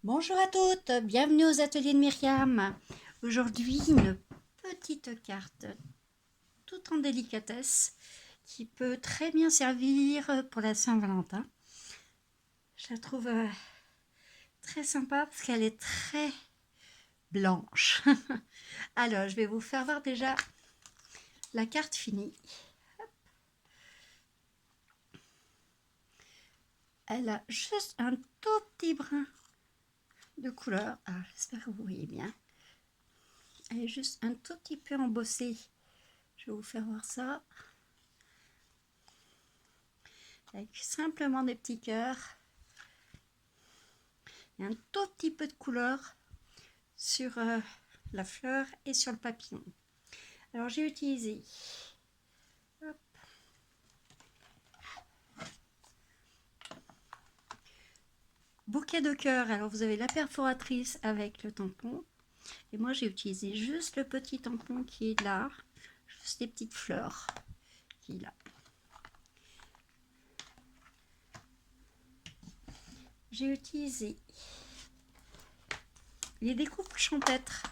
Bonjour à toutes, bienvenue aux ateliers de Myriam. Aujourd'hui, une petite carte toute en délicatesse qui peut très bien servir pour la Saint-Valentin. Je la trouve très sympa parce qu'elle est très blanche. Alors, je vais vous faire voir déjà la carte finie. Elle a juste un tout petit brin de couleur. Ah, j'espère que vous voyez bien. Elle est juste un tout petit peu embossée. Je vais vous faire voir ça. Avec simplement des petits cœurs et un tout petit peu de couleur sur la fleur et sur le papillon. Alors j'ai utilisé bouquet de cœur. Alors vous avez la perforatrice avec le tampon et moi j'ai utilisé juste le petit tampon qui est là, juste des petites fleurs qui est là. J'ai utilisé les découpes champêtres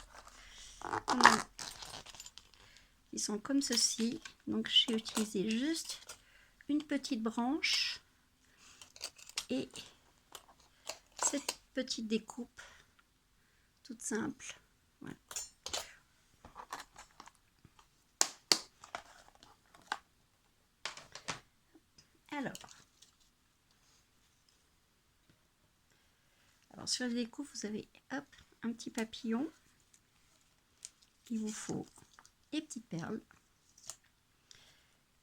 qui sont comme ceci. Donc j'ai utilisé juste une petite branche et cette petite découpe toute simple. Voilà. Alors sur les découpes, vous avez hop, un petit papillon. Il vous faut des petites perles.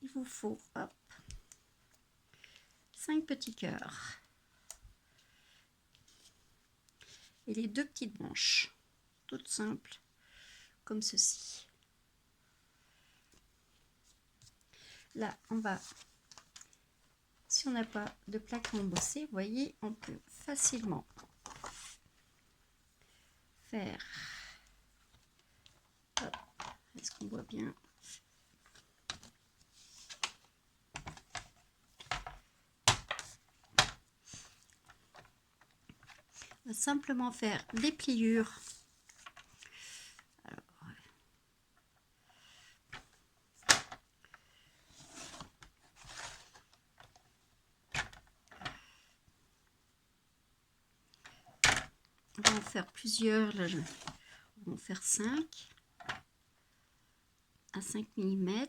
Il vous faut hop, 5 petits cœurs. Et les 2 petites branches, toutes simples, comme ceci. Là, on va, si on n'a pas de plaque embossée, vous voyez, on peut facilement faire, est-ce qu'on voit bien? On va simplement faire des pliures. Alors, on va en faire plusieurs, là, on va en faire 5 à 5 mm.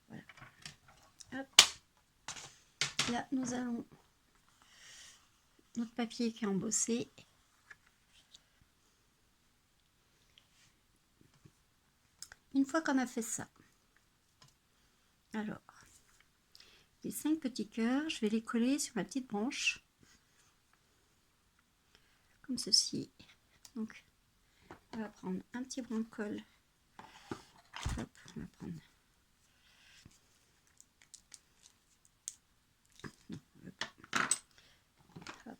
Voilà. Hop. Là, nous allons notre papier qui est embossé. Une fois qu'on a fait ça, alors, les 5 petits cœurs, je vais les coller sur ma petite branche, comme ceci. Donc, on va prendre un petit brin de colle. Hop, on va prendre. Hop.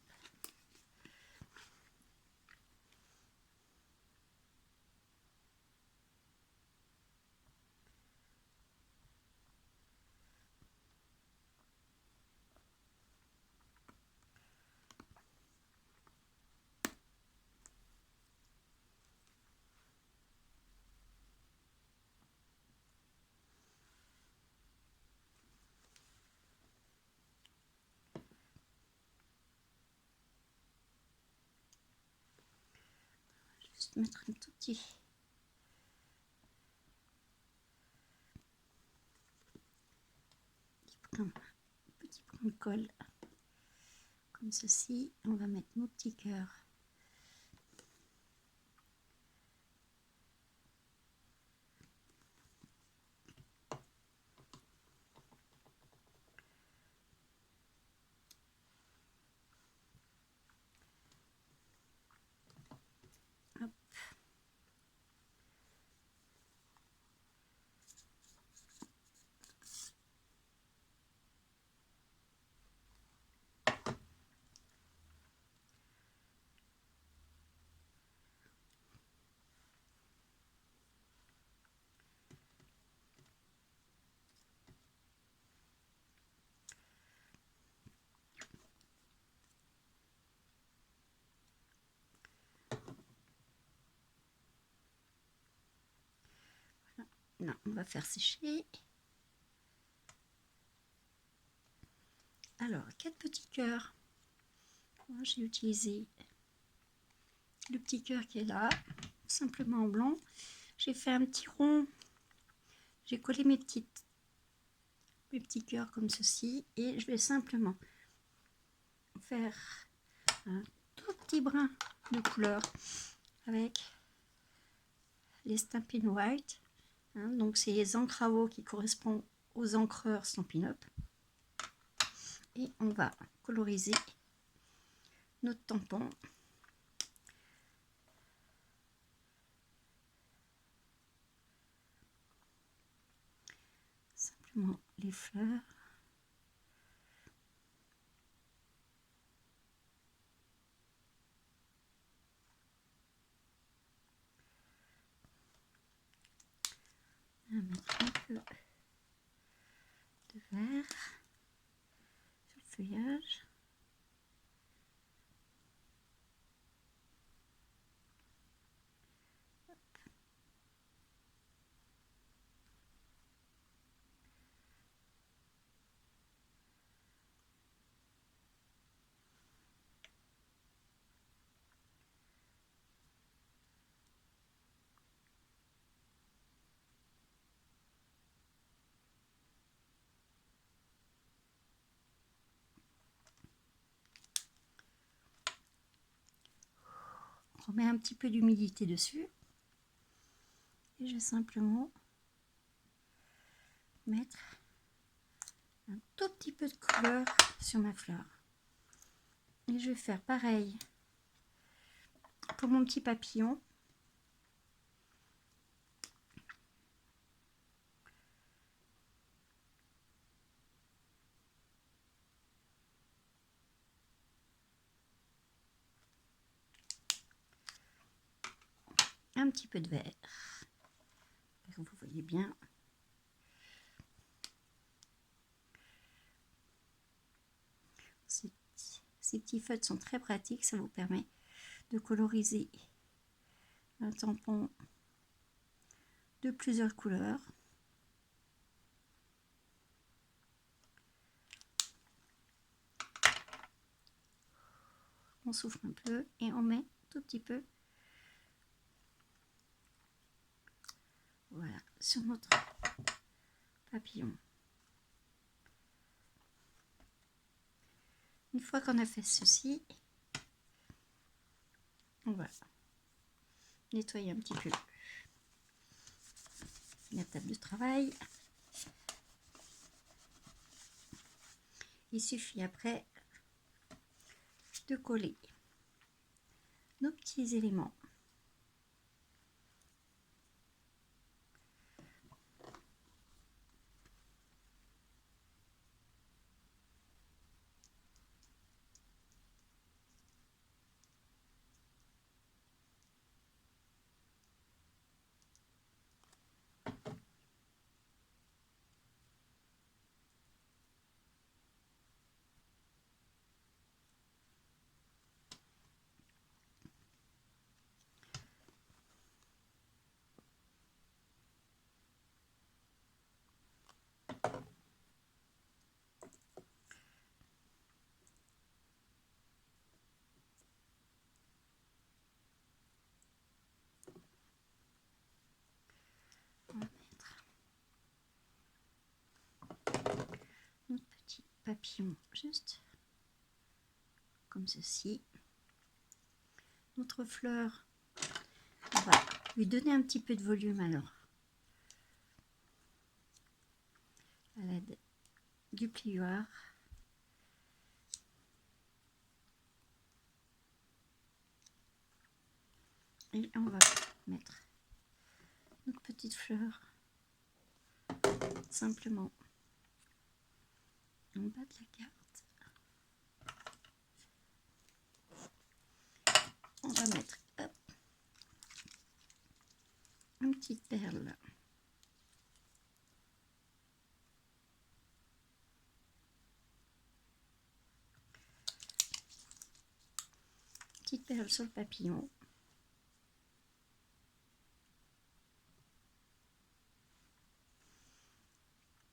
Juste mettre un tout petit brin de colle, comme ceci. On va mettre nos petits cœurs. Hop. Non, on va faire sécher. Alors, 4 petits cœurs. Moi, j'ai utilisé le petit cœur qui est là, simplement en blanc. J'ai fait un petit rond. J'ai collé mes petits cœurs comme ceci. Et je vais simplement faire un tout petit brin de couleur avec les Stampin' White. Donc, c'est les encres à eau qui correspondent aux encreurs Stampin' Up. Et on va coloriser notre tampon. Simplement les fleurs. On va mettre un peu de vert sur le feuillage. On remet un petit peu d'humidité dessus. Et je vais simplement mettre un tout petit peu de couleur sur ma fleur. Et je vais faire pareil pour mon petit papillon. Un petit peu de vert. Vous voyez bien. Ces petits feutres sont très pratiques. Ça vous permet de coloriser un tampon de plusieurs couleurs. On souffle un peu et on met tout petit peu, voilà, sur notre papillon. Une fois qu'on a fait ceci, on va nettoyer un petit peu la table de travail. Il suffit après de coller nos petits éléments. On va mettre notre petit papillon juste comme ceci. Notre fleur, on va lui donner un petit peu de volume alors à l'aide du plioir. Et on va mettre notre petite fleur simplement en bas de la carte. On va mettre hop, une petite perle. Petite perle sur le papillon.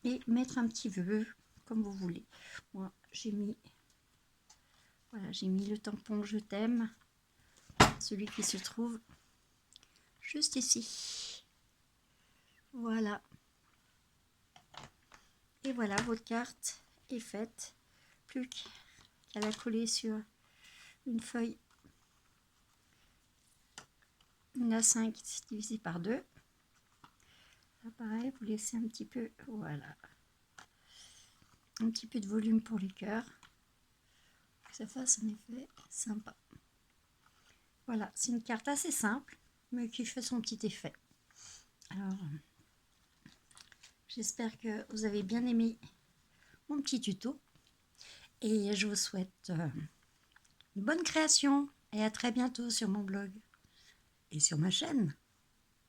et mettre un petit vœu comme vous voulez. Moi, j'ai mis, voilà, j'ai mis le tampon je t'aime, celui qui se trouve juste ici. Voilà. Et voilà, votre carte est faite. Plus qu'à la coller sur une feuille, une A5 divisée par 2. Là, pareil, vous laissez un petit peu, voilà, un petit peu de volume pour les cœurs, que ça fasse un effet sympa. Voilà, c'est une carte assez simple, mais qui fait son petit effet. Alors, j'espère que vous avez bien aimé mon petit tuto. Et je vous souhaite une bonne création. Et à très bientôt sur mon blog et sur ma chaîne.